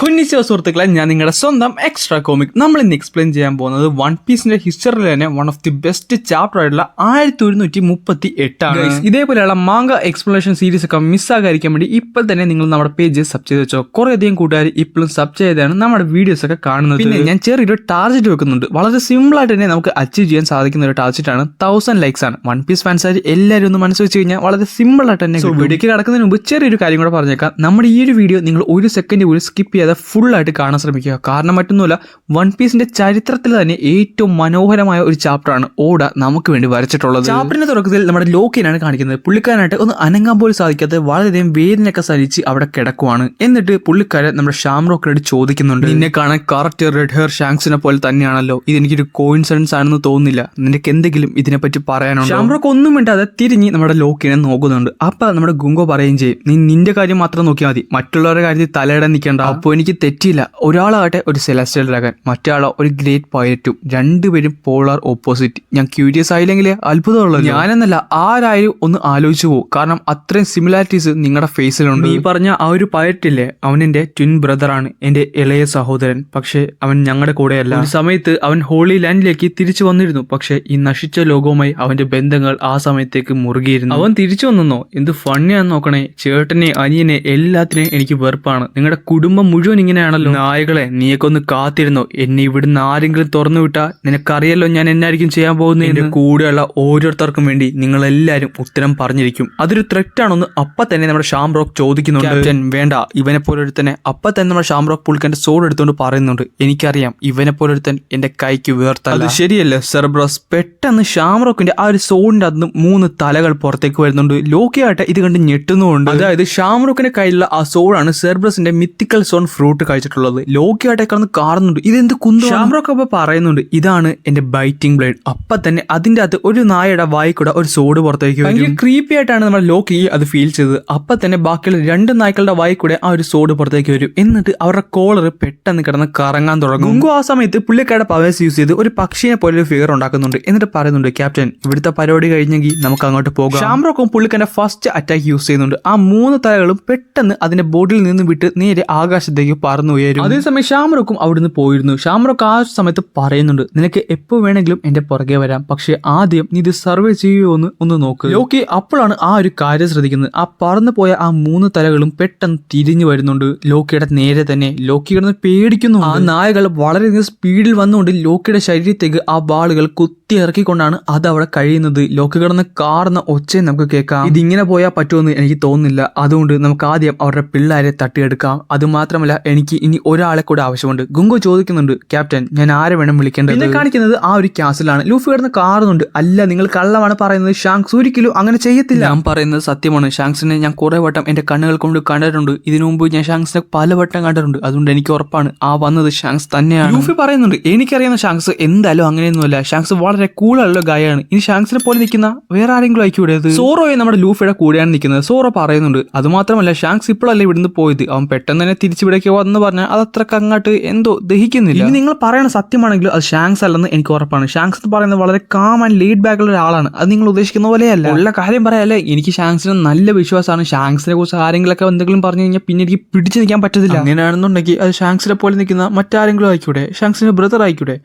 കുഞ്ഞിച്ച സുഹൃത്തുക്കളെ, ഞാൻ നിങ്ങളുടെ സ്വന്തം എക്സ്ട്രാ കോമിക്. നമ്മൾ ഇന്ന് എക്സ്പ്ലെയിൻ ചെയ്യാൻ പോകുന്നത് വൺ പീസിന്റെ ഹിസ്റ്ററിയിൽ തന്നെ one of the best chapter ആയിട്ടുള്ള 1138 ഇതേപോലെയുള്ള മാങ്ക എക്സ്പ്ലനേഷൻ സീരീസ് ഒക്കെ മിസ്സാകാതിരിക്കാൻ വേണ്ടി ഇപ്പോൾ തന്നെ നിങ്ങൾ നമ്മുടെ പേജ് സബ് ചെയ്ത് വെച്ചോ. കുറെ അധികം കൂട്ടുകാർ ഇപ്പോഴും സബ് ചെയ്താണ് നമ്മുടെ വീഡിയോസ് ഒക്കെ കാണുന്നത്. പിന്നെ ഞാൻ ചെറിയൊരു ടാർജറ്റ് വെക്കുന്നുണ്ട്. വളരെ സിമ്പിൾ ആയിട്ട് തന്നെ നമുക്ക് അച്ചീവ് ചെയ്യാൻ സാധിക്കുന്ന ഒരു ടാർജറ്റ് ആണ് 1000 ലൈക്സ് ആണ്. വൺ പീസ് ഫാൻസ് എല്ലാവരും ഒന്ന് മനസ്സ് വെച്ച് കഴിഞ്ഞാൽ വളരെ സിമ്പിൾ ആയിട്ട് തന്നെ വീഡിയോക്ക് കിടക്കുന്നതിന് മുമ്പ് ചെറിയൊരു കാര്യം കൂടെ പറഞ്ഞേക്കാം. നമ്മുടെ ഈ ഒരു വീഡിയോ നിങ്ങൾ ഒരു സെക്കൻഡ് പോലും സ്കിപ്പ് ചെയ്യാതെ ഫുൾ ആയിട്ട് കാണാൻ ശ്രമിക്കുക. കാരണം മറ്റൊന്നുമില്ല, വൺ പീസിന്റെ ചരിത്രത്തിൽ തന്നെ ഏറ്റവും മനോഹരമായ ഒരു ചാപ്റ്റർ ആണ് ഓഡ നമുക്ക് വേണ്ടി വരച്ചിട്ടുള്ളത്. ചാപ്റ്ററിന്റെ തുടക്കത്തിൽ നമ്മുടെ ലോക്കിനാണ് കാണിക്കുന്നത്. പുള്ളിക്കാരനായിട്ട് ഒന്ന് അനങ്ങാൻ പോലും സാധിക്കാതെ വളരെയധികം വേദനയൊക്കെ സഹിച്ച് അവിടെ കിടക്കുവാണ്. എന്നിട്ട് പുള്ളിക്കാരൻ നമ്മുടെ ഷാംറോക്കിനോട് ചോദിക്കുന്നുണ്ട്, നിന്നെ കാണാൻ കറക്റ്റ് റെഡ് ഹെയർ ഷാങ്സിനെ പോലെ തന്നെയാണല്ലോ, ഇതെനിക്കൊരു കോയിൻസിഡൻസ് ആണെന്ന് തോന്നുന്നില്ല, നിനക്ക് എന്തെങ്കിലും ഇതിനെപ്പറ്റി പറയാനുണ്ടോ? ഷാംറോക്ക് ഒന്നും വേണ്ടാതെ തിരിഞ്ഞ് നമ്മുടെ ലോക്കിനെ നോക്കുന്നുണ്ട്. അപ്പൊ നമ്മുടെ ഗുങ്കോ പറയുകയും ചെയ്യും, നീ നിന്റെ കാര്യം മാത്രം നോക്കിയാൽ മതി, മറ്റുള്ളവരുടെ കാര്യത്തിൽ തലയിടാൻ നിൽക്കേണ്ട. അപ്പോൾ എനിക്ക് തെറ്റില്ല, ഒരാളാകട്ടെ ഒരു സെലസ്റ്റിയൽ ഡ്രാഗൺ, മറ്റൊരാളോ ഒരു ഗ്രേറ്റ് പൈലറ്റും, രണ്ടുപേരും പോളാർ ഓപ്പോസിറ്റ്. ഞാൻ ക്യൂരിയസ് ആയില്ലെങ്കിൽ അത്ഭുതമുള്ളത്. ഞാനെന്നല്ല, ആരായാലും ഒന്ന് ആലോചിച്ചു പോകും. കാരണം അത്രയും സിമിലാരിറ്റീസ് നിങ്ങളുടെ ഫേസിലുണ്ട്. ഈ പറഞ്ഞ ആ ഒരു പൈലറ്റില്ലേ, അവൻ എന്റെ ട്വിൻ ബ്രദർ ആണ്, എന്റെ ഇളയ സഹോദരൻ. പക്ഷെ അവൻ ഞങ്ങളുടെ കൂടെയല്ല. ഒരു സമയത്ത് അവൻ ഹോളി ലാൻഡിലേക്ക് തിരിച്ചു വന്നിരുന്നു. പക്ഷെ ഈ നശിച്ച ലോകവുമായി അവന്റെ ബന്ധങ്ങൾ ആ സമയത്തേക്ക് മുറുകിയിരുന്നു. അവൻ തിരിച്ചു വന്നോ, എന്ത് ഫണ്ണിയാന്ന് നോക്കണേ. ചേട്ടനെ അനിയനെ എല്ലാത്തിനെയും എനിക്ക് വെറുപ്പാണ്. നിങ്ങളുടെ കുടുംബം മുഴുവൻ ഇങ്ങനെയാണല്ലോ. നായകളെ, നീയൊക്കെ ഒന്ന് കാത്തിരുന്നോ, എന്നെ ഇവിടുന്ന് ആരെങ്കിലും തുറന്നു വിട്ടാ നിനക്കറിയല്ലോ ഞാൻ എന്നായിരിക്കും ചെയ്യാൻ പോകുന്നത്. എന്റെ കൂടെയുള്ള ഓരോരുത്തർക്കും വേണ്ടി നിങ്ങൾ എല്ലാവരും ഉത്തരം പറഞ്ഞിരിക്കും. അതൊരു ത്രെറ്റ് ആണെന്ന് അപ്പൊ തന്നെ നമ്മുടെ ഷാംറോക്ക് ചോദിക്കുന്നുണ്ട്. ക്യാപ്റ്റൻ വേണ്ട, ഇവനെ പോലൊരുത്തനെ. അപ്പൊ തന്നെ നമ്മുടെ ഷാംറോക്ക് പുള്ളിക്കാരന്റെ സോഡ് എടുത്തുകൊണ്ട് പറയുന്നുണ്ട്, എനിക്കറിയാം ഇവനെ പോലൊരുത്തൻ എന്റെ കൈക്ക് വേർത്തല്ല. അത് ശരിയല്ലേ സെർബ്രസ്? പെട്ടെന്ന് ഷാംറോക്കിന്റെ ആ ഒരു സോഡിന്റെ അന്ന് 3 തലകൾ പുറത്തേക്ക് വരുന്നുണ്ട്. ലോക്കിയായിട്ട് ഇത് കണ്ട് ഞെട്ടുന്നുണ്ട്. അതായത് ഷാംറോക്കിന്റെ കയ്യിലുള്ള ആ സോഡാണ് സെർബ്രസിന്റെ മിത്തിക്കൽ സോൺ ഫ്രൂട്ട് കഴിച്ചിട്ടുള്ളത്. ലോക്കിയായിട്ട് കിടന്ന് കാണുന്നുണ്ട്, ഇതെന്ത് കുന്തു. ഷാംറോക്ക് അപ്പൊ പറയുന്നുണ്ട്, ഇതാണ് എന്റെ ബൈറ്റിംഗ് ബ്ലേഡ്. അപ്പൊ തന്നെ അതിന്റെ അകത്ത് ഒരു നായയുടെ വായിക്കൂടെ ഒരു സോഡ് പുറത്തേക്ക് വരും. ക്രീപ്പി ആയിട്ടാണ് നമ്മുടെ ലോക്കി അത് ഫീൽ ചെയ്തത്. അപ്പൊ തന്നെ ബാക്കിയുള്ള 2 നായ്ക്കളുടെ വായിക്കൂടെ ആ ഒരു സോഡ് പുറത്തേക്ക് വരും. എന്നിട്ട് അവരുടെ കോളർ പെട്ടെന്ന് കിടന്ന് കറങ്ങാൻ തുടങ്ങും. ഗുങ്കോ ആ സമയത്ത് പുള്ളിക്കാരുടെ പവേഴ്സ് യൂസ് ചെയ്ത് ഒരു പക്ഷിയെ പോലെ ഒരു ഫിഗർ ഉണ്ടാക്കുന്നുണ്ട്. എന്നിട്ട് പറയുന്നുണ്ട്, ക്യാപ്റ്റൻ ഇവിടുത്തെ പരിപാടി കഴിഞ്ഞെങ്കിൽ നമുക്ക് അങ്ങോട്ട് പോകാം. ഷാംറോക്കും പുള്ളിക്കാരന്റെ ഫസ്റ്റ് അറ്റാക്ക് യൂസ് ചെയ്യുന്നുണ്ട്. ആ 3 തലകളും പെട്ടെന്ന് അതിന്റെ ബോഡിയിൽ നിന്ന് വിട്ട് നേരെ ആകാശത്തേക്ക് പറന്നു ഉയരും. അതേസമയം ഷാംറോക്കും അവിടുന്ന് പോയിരുന്നു. ഷാംറോക്ക് ആ സമയത്ത് പറയുന്നുണ്ട്, നിനക്ക് എപ്പോ വേണമെങ്കിലും എന്റെ പുറകെ വരാം, പക്ഷെ ആദ്യം നീ ഇത് സർവേ ചെയ്യുമോ എന്ന് ഒന്ന് നോക്ക്. ലോക്കി അപ്പോഴാണ് ആ ഒരു കാര്യം ശ്രദ്ധിക്കുന്നത്. ആ പറന്നു പോയ ആ 3 തലകളും പെട്ടെന്ന് തിരിഞ്ഞു വരുന്നുണ്ട് ലോക്കിയുടെ നേരെ തന്നെ. ലോക്കി കിടന്ന് പേടിക്കുന്നു. ആ നായകൾ വളരെയധികം സ്പീഡിൽ വന്നുകൊണ്ട് ലോക്കിയുടെ ശരീരത്തേക്ക് ആ വാളുകൾ കുത്തി ഇറക്കിക്കൊണ്ടാണ് അത് അവിടെ കഴിയുന്നത്. ലോക്കി കിടന്ന് കാറുന്ന ഒച്ചയും നമുക്ക് കേൾക്കാം. ഇതിങ്ങനെ പോയാൽ പറ്റുമെന്ന് എനിക്ക് തോന്നുന്നില്ല. അതുകൊണ്ട് നമുക്ക് ആദ്യം അവരുടെ പിള്ളേരെ തട്ടിയെടുക്കാം. അത് മാത്രമല്ല, എനിക്ക് ഇനി ഒരാളെ കൂടെ ആവശ്യമുണ്ട്. ഗുങ്കോ ചോദിക്കുന്നുണ്ട്, ക്യാപ്റ്റൻ ഞാൻ ആരെ വേണം വിളിക്കേണ്ടത്? പിന്നെ കാണിക്കുന്നത് ആ ഒരു ക്യാസിലാണ്. ലൂഫി കിടന്ന് കാറുന്നുണ്ട്. അല്ല, നിങ്ങൾ കള്ളമാണ് പറയുന്നത്, ഷാങ്സ് ഒരിക്കലും അങ്ങനെ ചെയ്യത്തില്ല. ഞാൻ പറയുന്നത് സത്യമാണ്. ഷാങ്സിനെ ഞാൻ കുറെ വട്ടം എന്റെ കണ്ണുകൾ കൊണ്ട് കണ്ടിട്ടുണ്ട്. ഇതിനു മുമ്പ് ഞാൻ ഷാങ്സിനെ പലവട്ടം കണ്ടിട്ടുണ്ട്. അതുകൊണ്ട് എനിക്ക് ഉറപ്പാണ് ആ വന്നത് ഷാങ്സ് തന്നെയാണ്. ലൂഫി പറയുന്നുണ്ട്, എനിക്കറിയാവുന്ന ഷാങ്സ് എന്തായാലും അങ്ങനെയൊന്നുമല്ല. ഷാങ്സ് വളരെ കൂളുള്ള ഗായാണ്. ഇനി ഷാങ്സിനെ പോലെ നിൽക്കുന്ന വേറെ ആരെങ്കിലും ആയിക്കൂടേത്? സോറോയെ നമ്മുടെ ലൂഫിയുടെ കൂടെയാണ് നിൽക്കുന്നത്. സോറോ പറയുന്നുണ്ട്, അത് മാത്രമല്ല ഷാങ്സ് ഇപ്പോഴല്ലേ ഇവിടുന്ന് പോയത്, അവൻ പെട്ടെന്ന് തന്നെ തിരിച്ചുവിടേക്ക് വന്ന് പറഞ്ഞാൽ അത് അത്രക്ക് അങ്ങോട്ട് എന്തോ ദഹിക്കുന്നില്ല. ഇനി നിങ്ങൾ പറയണ സത്യമാണെങ്കിലും അത് ഷാങ്സ് അല്ലെന്ന് എനിക്ക് ഉറപ്പാണ്. ഷാങ്സ് എന്ന് പറയുന്നത് വളരെ കാം ആൻഡ് ലീഡ് ബാക്ക് ഉള്ള ഒരാളാണ്. അത് നിങ്ങൾ ഉദ്ദേശിക്കുന്ന പോലെയല്ല. ഉള്ള കാര്യം പറയാല്ലേ, എനിക്ക് ഷാങ്സിന് നല്ല വിശ്വാസമാണ്. ഷാങ്സിനെ കുറിച്ച് ആരെങ്കിലൊക്കെ എന്തെങ്കിലും പറഞ്ഞു കഴിഞ്ഞാൽ പിന്നെ എനിക്ക് പിടിച്ചു നിൽക്കാൻ പറ്റത്തില്ല. അങ്ങനെയാണെന്നുണ്ടെങ്കിൽ അത് ഷാങ്സിനെ പോലെ നിൽക്കുന്ന മറ്റാരെങ്കിലും ആയിക്കൂടെ, ഷാങ്സിന്റെ ബ്രദർ ആയിക്കൂടെ.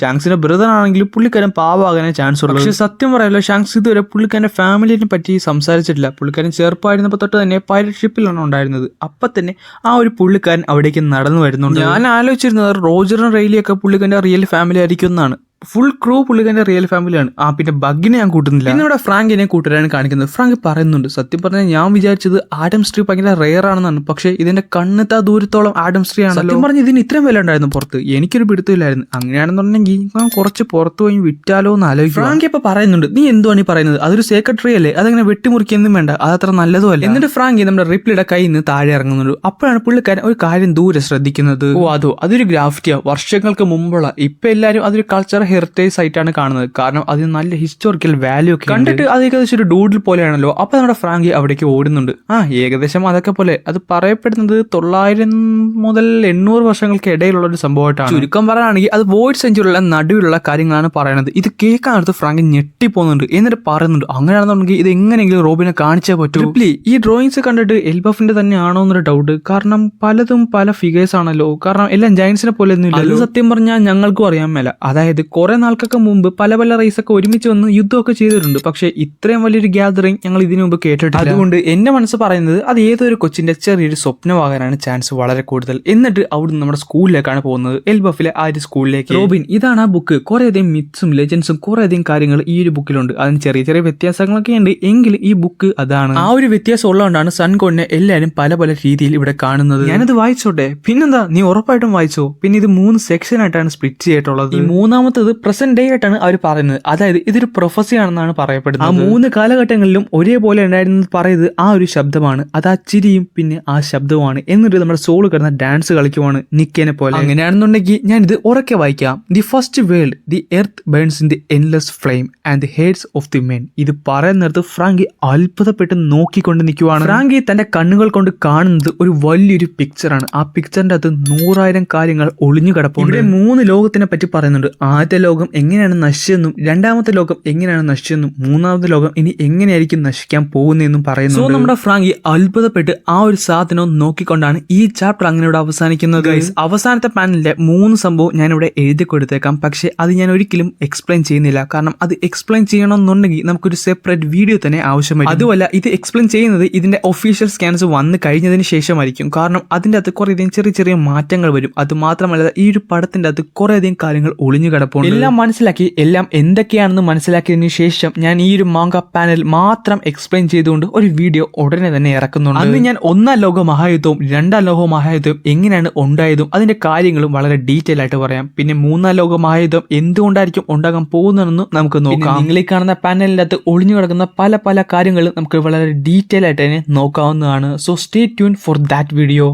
ഷാങ്സിന്റെ ബ്രദർ ആണെങ്കിലും പുള്ളിക്കാരൻ പാവാകാനേ ചാൻസ് ഉള്ളൂ. പക്ഷെ സത്യം പറയാലോ, ഷാങ്സ് ഇതുവരെ പുള്ളിക്കാരന്റെ ഫാമിലിനെ പറ്റി സംസാരിച്ചിട്ടില്ല. പുള്ളിക്കാരൻ ചെറുപ്പമായിരുന്നപ്പോൾ തൊട്ട് തന്നെ പൈലറ്റ് ഷിപ്പിലാണ് ഉണ്ടായിരുന്നത്. അപ്പൊ തന്നെ ആ ഒരു പുള്ളിക്കാരൻ അവിടേക്ക് നടന്നു വരുന്നുണ്ട്. ഞാൻ ആലോചിച്ചിരുന്നത് റോജറും റെയിലിയൊക്കെ പുള്ളിക്കാരന്റെ റിയൽ ഫാമിലി ആയിരിക്കും എന്നാണ്. ഫുൾ ക്രൂ പുള്ളിക്കാരന്റെ റിയൽ ഫാമിലിയാണ്. പിന്നെ ബഗിനെ ഞാൻ കൂട്ടുന്നില്ല. പിന്നെ ഇവിടെ ഫ്രാങ്കിനെ കൂട്ടരാണ് കാണിക്കുന്നത്. ഫ്രാങ്ക് പറയുന്നുണ്ട്, സത്യം പറഞ്ഞാൽ ഞാൻ വിചാരിച്ചത് ആഡം സ്ട്രീ ഭയങ്കര റെയർ ആണെന്നാണ്. പക്ഷെ ഇതിന്റെ കണ്ണെത്താ ദൂരത്തോളം ആഡം സ്ട്രീ ആണ്. സത്യം പറഞ്ഞ് ഇതിന് ഇത്രയും വില ഉണ്ടായിരുന്നു പുറത്ത്, എനിക്കൊരു പിടുത്തില്ലായിരുന്നു. അങ്ങനെയാണെന്നുണ്ടെങ്കിൽ ഞാൻ കുറച്ച് പുറത്ത് പോയി വിറ്റാലോ എന്ന് ആലോചിക്കും. ഫ്രാങ്ക് ഇപ്പൊ പറയുന്നുണ്ട്, നീ എന്തുവാണ് ഈ പറയുന്നത്, അതൊരു സീക്രട്ട് ട്രീ അല്ലേ, അതങ്ങനെ വെട്ടിമുറിക്കൊന്നും വേണ്ട, അതത്ര നല്ലതും അല്ല. എന്നിട്ട് ഫ്രാങ്ക് നമ്മുടെ റിപ്ലിയുടെ കയ്യിൽ നിന്ന് താഴെ ഇറങ്ങുന്നുണ്ട്. അപ്പോഴാണ് പുള്ളിക്കാരൻ ഒരു കാര്യം ദൂരെ ശ്രദ്ധിക്കുന്നത്. അതൊരു ഗ്രാഫിറ്റിയാ, വർഷങ്ങൾക്ക് മുമ്പുള്ള. ഇപ്പൊ എല്ലാവരും അതൊരു കൾച്ചർ ഹെറിറ്റേജ് സൈറ്റ് ആണ് കാണുന്നത്. കാരണം അതിന് നല്ല ഹിസ്റ്റോറിക്കൽ വാല്യൂ ഒക്കെ കണ്ടിട്ട് അത് ഏകദേശം ഒരു ഡൂഡിൽ പോലെയാണല്ലോ. അപ്പൊ നമ്മുടെ ഫ്രാങ്കി അവിടേക്ക് ഓടുന്നുണ്ട്. ഏകദേശം അതൊക്കെ പോലെ അത് പറയപ്പെടുന്നത് 900 മുതൽ 800 വർഷങ്ങൾക്ക് ഇടയിലുള്ള ഒരു സംഭവമായിട്ടാണ്. ചുരുക്കം പറയുകയാണെങ്കിൽ അത് വോയിഡ് സെഞ്ചുറിയുള്ള നടുവിലുള്ള കാര്യങ്ങളാണ് പറയുന്നത്. ഇത് കേൾക്കാനടുത്ത് ഫ്രാങ്കി ഞെട്ടിപ്പോകുന്നുണ്ട്. എന്നിട്ട് പറയുന്നുണ്ട് അങ്ങനെയാണെന്നുണ്ടെങ്കിൽ ഇത് എങ്ങനെയെങ്കിലും റോബിനെ കാണിച്ചേ പറ്റൂ. ഈ ഡ്രോയിങ്സ് കണ്ടിട്ട് എൽബഫിന്റെ തന്നെ ആണോ എന്നൊരു ഡൗട്ട്. കാരണം പലതും പല ഫിഗേഴ്സ് ആണല്ലോ. കാരണം എല്ലാം ജയൻസിനെ പോലെ ഒന്നും ഇല്ല. സത്യം പറഞ്ഞാൽ ഞങ്ങൾക്കും അറിയാൻ മേല. അതായത് കുറെ നാൾക്കൊക്കെ മുമ്പ് പല പല റേസ് ഒക്കെ ഒരുമിച്ച് വന്ന് യുദ്ധമൊക്കെ ചെയ്തിട്ടുണ്ട്. പക്ഷെ ഇത്രയും വലിയൊരു ഗ്യാതറിംഗ് ഞങ്ങൾ ഇതിനു മുമ്പ് കേട്ടിട്ടില്ല. അതുകൊണ്ട് എന്റെ മനസ്സ് പറയുന്നത് അത് ഏതൊരു കൊച്ചിന്റെ ചെറിയൊരു സ്വപ്നമാകാനാണ് ചാൻസ് വളരെ കൂടുതൽ. എന്നിട്ട് അവിടുന്ന് നമ്മുടെ സ്കൂളിലേക്കാണ് പോകുന്നത്. എൽബഫിലെ ആ ഒരു സ്കൂളിലേക്ക്. റോബിൻ, ഇതാണ് ആ ബുക്ക്. കുറേയധികം മിത്സും ലെജൻസും കുറേയധികം കാര്യങ്ങൾ ഈ ഒരു ബുക്കിലുണ്ട്. അതിന് ചെറിയ ചെറിയ വ്യത്യാസങ്ങളൊക്കെ ഉണ്ട്. എങ്കിൽ ഈ ബുക്ക് അതാണ്. ആ ഒരു വ്യത്യാസം ഉള്ളതുകൊണ്ടാണ് സൺകോണിനെ എല്ലാവരും പല പല രീതിയിൽ ഇവിടെ കാണുന്നത്. ഞാനത് വായിച്ചോട്ടെ. പിന്നെന്താ, നീ ഉറപ്പായിട്ടും വായിച്ചോ. പിന്നെ ഇത് 3 സെക്ഷൻ ആയിട്ടാണ് സ്പ്ലിറ്റ് ചെയ്തിട്ടുള്ളത്. ഈ മൂന്നാമത്തത് പ്രസന്റ് ഡേ ആയിട്ടാണ് അവർ പറയുന്നത്. അതായത് ഇതൊരു പ്രൊഫസി ആണെന്നാണ് പറയപ്പെടുന്നത്. ആ 3 കാലഘട്ടങ്ങളിലും ഒരേപോലെ ഉണ്ടായിരുന്നത് പറയുന്നത് ആ ഒരു ശബ്ദമാണ്. അത് ആ ചിരിയും പിന്നെ ആ ശബ്ദവുമാണ്. എന്നിട്ട് നമ്മുടെ സോള് കിടന്ന ഡാൻസ് കളിക്കുവാണ് നിക്കേനെ പോലെ. അങ്ങനെയാണെന്നുണ്ടെങ്കിൽ ഞാൻ ഇത് ഉറക്കെ വായിക്കാം. The first world, the earth burns in the endless flame and the heads of the men. ഇത് പറയുന്നിടത്ത് ഫ്രാങ്കി അത്ഭുതപ്പെട്ട് നോക്കിക്കൊണ്ട് നിൽക്കുവാണ്. ഫ്രാങ്കി തന്റെ കണ്ണുകൾ കൊണ്ട് കാണുന്നത് ഒരു വലിയൊരു പിക്ചറാണ്. ആ പിക്ചറിന്റെ അകത്ത് 100,000 കാര്യങ്ങൾ ഒളിഞ്ഞു കിടപ്പുണ്ട്. ഇവിടെ 3 ലോകത്തിനെ പറ്റി പറയുന്നുണ്ട്. ആദ്യത്തെ ലോകം എങ്ങനെയാണ് നശിച്ചെന്നും, രണ്ടാമത്തെ ലോകം എങ്ങനെയാണ് നശിച്ചെന്നും, മൂന്നാമത്തെ ലോകം ഇനി എങ്ങനെയായിരിക്കും നശിക്കാൻ പോകുന്നതെന്നും പറയുന്നു. സോ നമ്മുടെ ഫ്രാങ്കി അത്ഭുതപ്പെട്ട് ആ ഒരു സാധനവും നോക്കിക്കൊണ്ടാണ് ഈ ചാപ്റ്റർ അങ്ങനെ ഇവിടെ അവസാനിക്കുന്നത്. അവസാനത്തെ പാനലിന്റെ 3 സംഭവം ഞാനിവിടെ എഴുതി കൊടുത്തേക്കാം. പക്ഷെ അത് ഞാൻ ഒരിക്കലും എക്സ്പ്ലെയിൻ ചെയ്യുന്നില്ല. കാരണം അത് എക്സ്പ്ലെയിൻ ചെയ്യണമെന്നുണ്ടെങ്കിൽ നമുക്കൊരു സെപ്പറേറ്റ് വീഡിയോ തന്നെ ആവശ്യമായി. അതുമല്ല, ഇത് എക്സ്പ്ലെയിൻ ചെയ്യുന്നത് ഇതിന്റെ ഒഫീഷ്യൽ സ്കാൻസ് വന്നു കഴിഞ്ഞതിന് ശേഷമായിരിക്കും. കാരണം അതിന്റെ അകത്ത് കുറേയധികം ചെറിയ ചെറിയ മാറ്റങ്ങൾ വരും. അത് മാത്രമല്ല, ഈ ഒരു പടത്തിന്റെ അകത്ത് കുറേയധികം കാര്യങ്ങൾ ഒളിഞ്ഞു കിടപ്പുണ്ട്. എല്ലാം മനസ്സിലാക്കി, എല്ലാം എന്തൊക്കെയാണെന്ന് മനസ്സിലാക്കിയതിനു ശേഷം ഞാൻ ഈ ഒരു മാങ്ക പാനൽ മാത്രം എക്സ്പ്ലെയിൻ ചെയ്തുകൊണ്ട് ഒരു വീഡിയോ ഉടനെ തന്നെ ഇറക്കുന്നുണ്ട്. അന്ന് ഞാൻ 1ാം ലോക മഹായുദ്ധവും 2ാം ലോക മഹായുദ്ധവും എങ്ങനെയാണ് ഉണ്ടായതും അതിന്റെ കാര്യങ്ങളും വളരെ ഡീറ്റെയിൽ ആയിട്ട് പറയാം. പിന്നെ 3ാം ലോക മഹായുദ്ധം എന്തുകൊണ്ടായിരിക്കും ഉണ്ടാകാൻ പോകുന്നതെന്ന് നമുക്ക് നോക്കാം. നിങ്ങൾ ഈ കാണുന്ന പാനലിന്റെ അകത്ത് ഒളിഞ്ഞു കിടക്കുന്ന പല പല കാര്യങ്ങളും നമുക്ക് വളരെ ഡീറ്റെയിൽ ആയിട്ട് തന്നെ നോക്കാവുന്നതാണ്. So stay tune for that video.